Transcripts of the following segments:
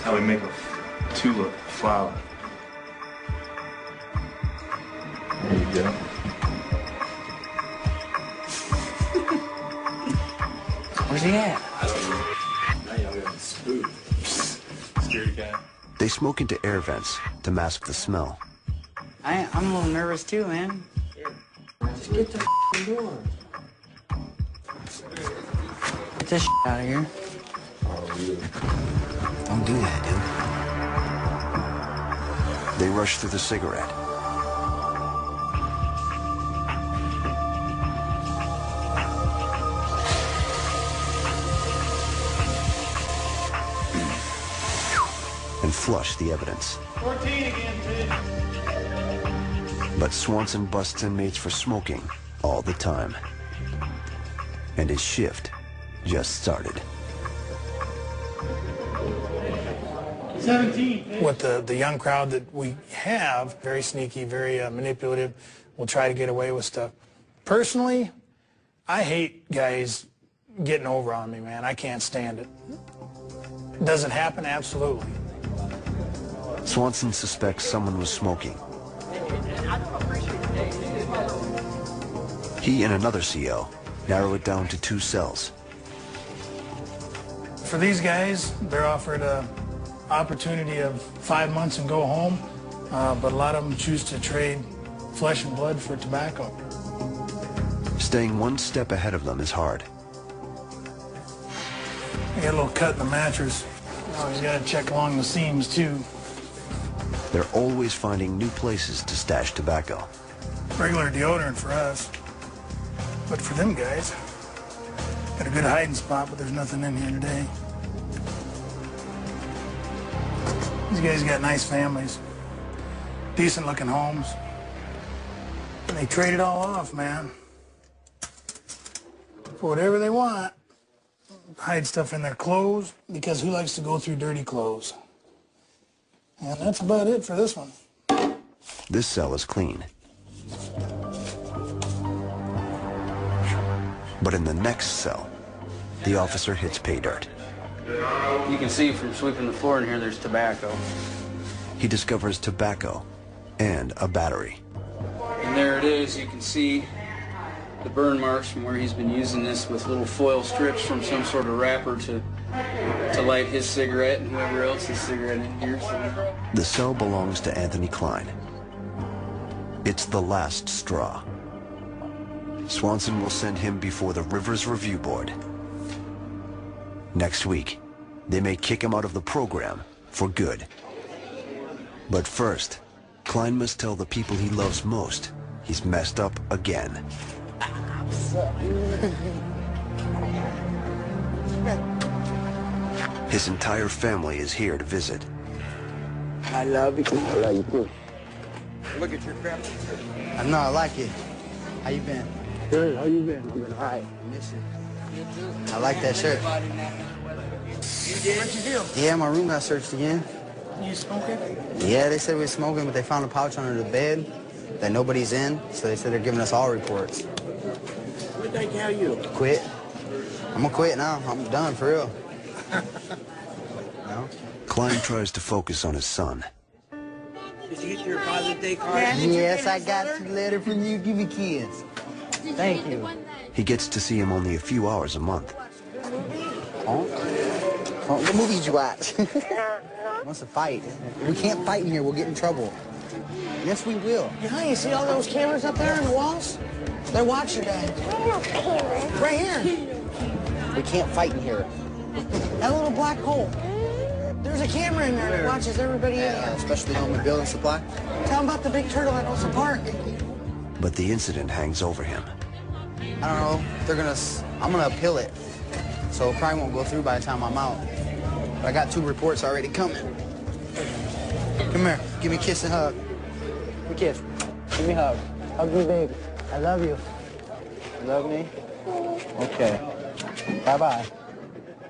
how we make a tulip flower. There you go. Where's he at? I don't know. Now y'all got spooked. Scared guy. They smoke into air vents to mask the smell. I'm a little nervous too, man. Just get the door. Get this out of here. Don't do that, dude. They rush through the cigarette. And flush the evidence. 14 again, kid. But Swanson busts inmates for smoking all the time. And his shift just started. 17. With the young crowd that we have, very sneaky, very manipulative, will try to get away with stuff. Personally, I hate guys getting over on me, man. I can't stand it. Does it happen? Absolutely. Swanson suspects someone was smoking. He and another CO narrow it down to 2 cells. For these guys, they're offered an opportunity of 5 months and go home, but a lot of them choose to trade flesh and blood for tobacco. Staying one step ahead of them is hard. I got a little cut in the mattress. You got to check along the seams, too. They're always finding new places to stash tobacco. Regular deodorant for us, but for them guys, got a good hiding spot, but there's nothing in here today. These guys got nice families, decent looking homes, and they trade it all off, man, for whatever they want. Hide stuff in their clothes, because who likes to go through dirty clothes? And that's about it for this one. This cell is clean. But in the next cell, the officer hits pay dirt. You can see from sweeping the floor in here, there's tobacco. He discovers tobacco and a battery. And there it is. You can see the burn marks from where he's been using this with little foil strips from some sort of wrapper to light his cigarette and whoever else's cigarette in here. So. The cell belongs to Anthony Klein. It's the last straw. Swanson will send him before the Rivers Review Board. Next week, they may kick him out of the program for good. But first, Klein must tell the people he loves most he's messed up again. His entire family is here to visit. I love you. I love you too. Look at your crap. I know, I like it. How you been? Good. How you been? I've been all right. Miss it. I like that shirt. What'd you do? Yeah, my room got searched again. You smoking? Yeah, they said we were smoking, but they found a pouch under the bed that nobody's in, so they said they're giving us all reports. What did they tell you? Quit. I'm gonna quit now. I'm done, for real. No? Klein tries to focus on his son. Did you get your Father's Day card? Yes, I got your letter from you. Give me kids. Thank you. He gets to see him only a few hours a month. Oh, what movies you watch? Wants to fight. We can't fight in here. We'll get in trouble. Yes, we will. Yeah, you see all those cameras up there on the walls? They're watching that. Right here. We can't fight in here. That little black hole. There's a camera in there that watches everybody in here. Especially home and building supply. Tell them about the big turtle at Olsen Park. But the incident hangs over him. I don't know. I'm gonna appeal it. So it probably won't go through by the time I'm out. But I got 2 reports already coming. Come here. Give me a kiss and hug. Give me a kiss. Give me a hug. Hug me, baby. I love you. You love me? Okay. Bye-bye.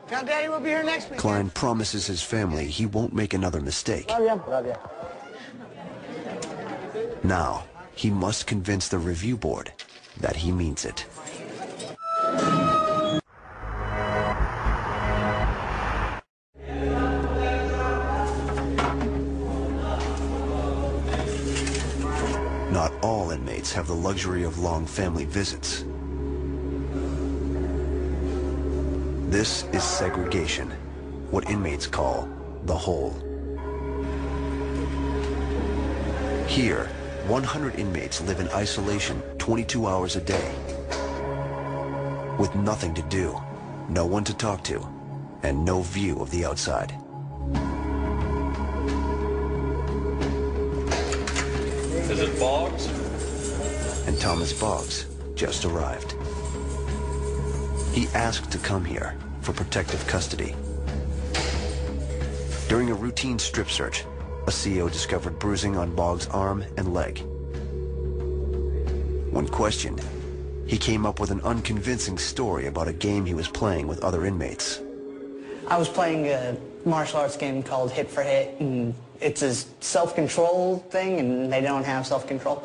Tell Daddy we'll be here next week. Klein promises his family he won't make another mistake. Love you. Love you. Now, he must convince the review board that he means it. not all inmates have the luxury of long family visits. This is segregation, what inmates call the hole. Here, 100 inmates live in isolation 22 hours a day, with nothing to do, no one to talk to, and no view of the outside. Is it Boggs? And Thomas Boggs just arrived. He asked to come here for protective custody. During a routine strip search, a CO discovered bruising on Boggs' arm and leg. When questioned, he came up with an unconvincing story about a game he was playing with other inmates. I was playing a martial arts game called Hit for Hit, and it's a self-control thing, and they don't have self-control.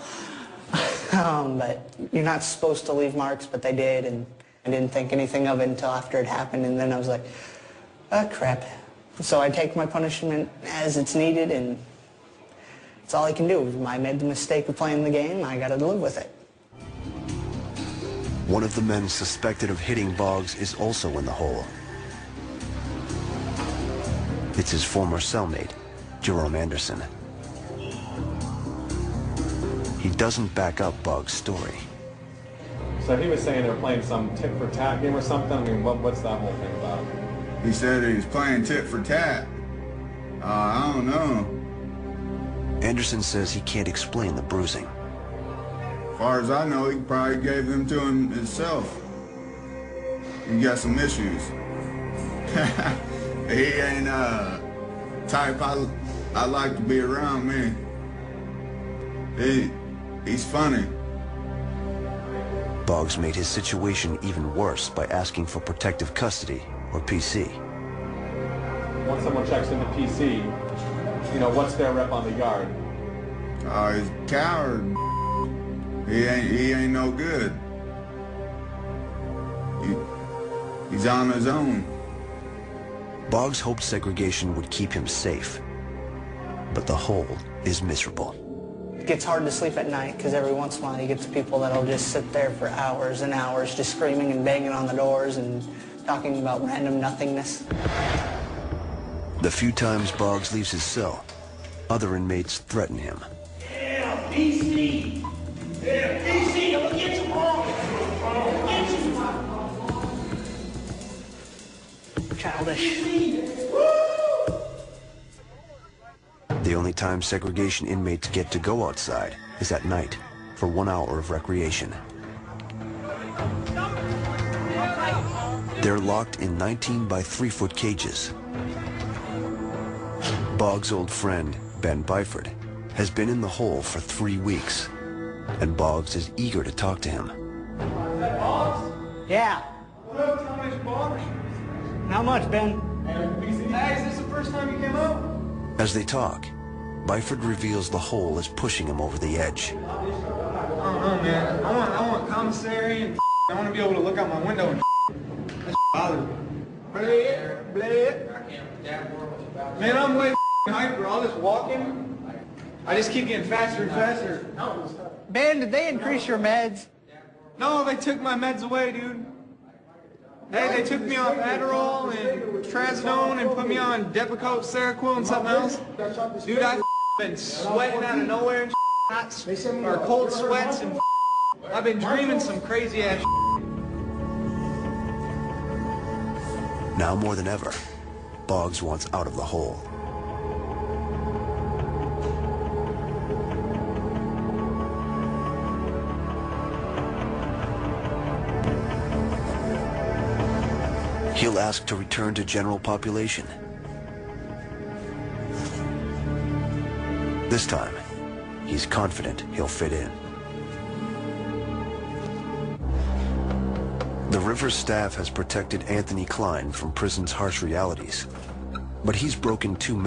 But you're not supposed to leave marks, but they did, and I didn't think anything of it until after it happened, and then I was like, oh, crap. So I take my punishment as it's needed, and that's all I can do. I made the mistake of playing the game. I got to live with it. One of the men suspected of hitting Boggs is also in the hole. It's his former cellmate, Jerome Anderson. He doesn't back up Boggs' story. So he was saying they're playing some tit for tat game or something. I mean, what's that whole thing about? He said he was playing tit for tat. I don't know. Anderson says he can't explain the bruising. As far as I know, he probably gave them to him himself. He got some issues. He ain't type I like to be around me. He's funny. Boggs made his situation even worse by asking for protective custody, or PC. Once someone checks into PC, you know, what's their rep on the yard? He's a coward. He ain't no good. He's on his own. Boggs hoped segregation would keep him safe, but the hole is miserable. It gets hard to sleep at night because every once in a while you get the people that'll just sit there for hours and hours just screaming and banging on the doors and talking about random nothingness. The few times Boggs leaves his cell, other inmates threaten him. Yeah, PC! Yeah, PC, I'm gonna get you home! Get you! Childish. The only time segregation inmates get to go outside is at night for 1 hour of recreation. They're locked in 19 by 3-foot cages. Boggs' old friend, Ben Byford, has been in the hole for 3 weeks, and Boggs is eager to talk to him. Yeah. Hello, Thomas Boggs. How much, Ben? Hey, is this the first time you came out? As they talk, Byford reveals the hole is pushing him over the edge. I don't know, man. I want commissary and I want to be able to look out my window and that's bothers me. Blade. Man, I'm way hyper. All this walking, I just keep getting faster and faster. Ben, did they increase your meds? No, they took my meds away, dude. Hey, they took me off Adderall and Trazodone and put me on Depakote, Seroquel, and something else. Dude, I've been sweating out of nowhere and hot or cold sweats and I've been dreaming some crazy ass. Now more than ever, Boggs wants out of the hole. He'll ask to return to general population. This time, he's confident he'll fit in. The Rivers staff has protected Anthony Klein from prison's harsh realities, but he's broken 2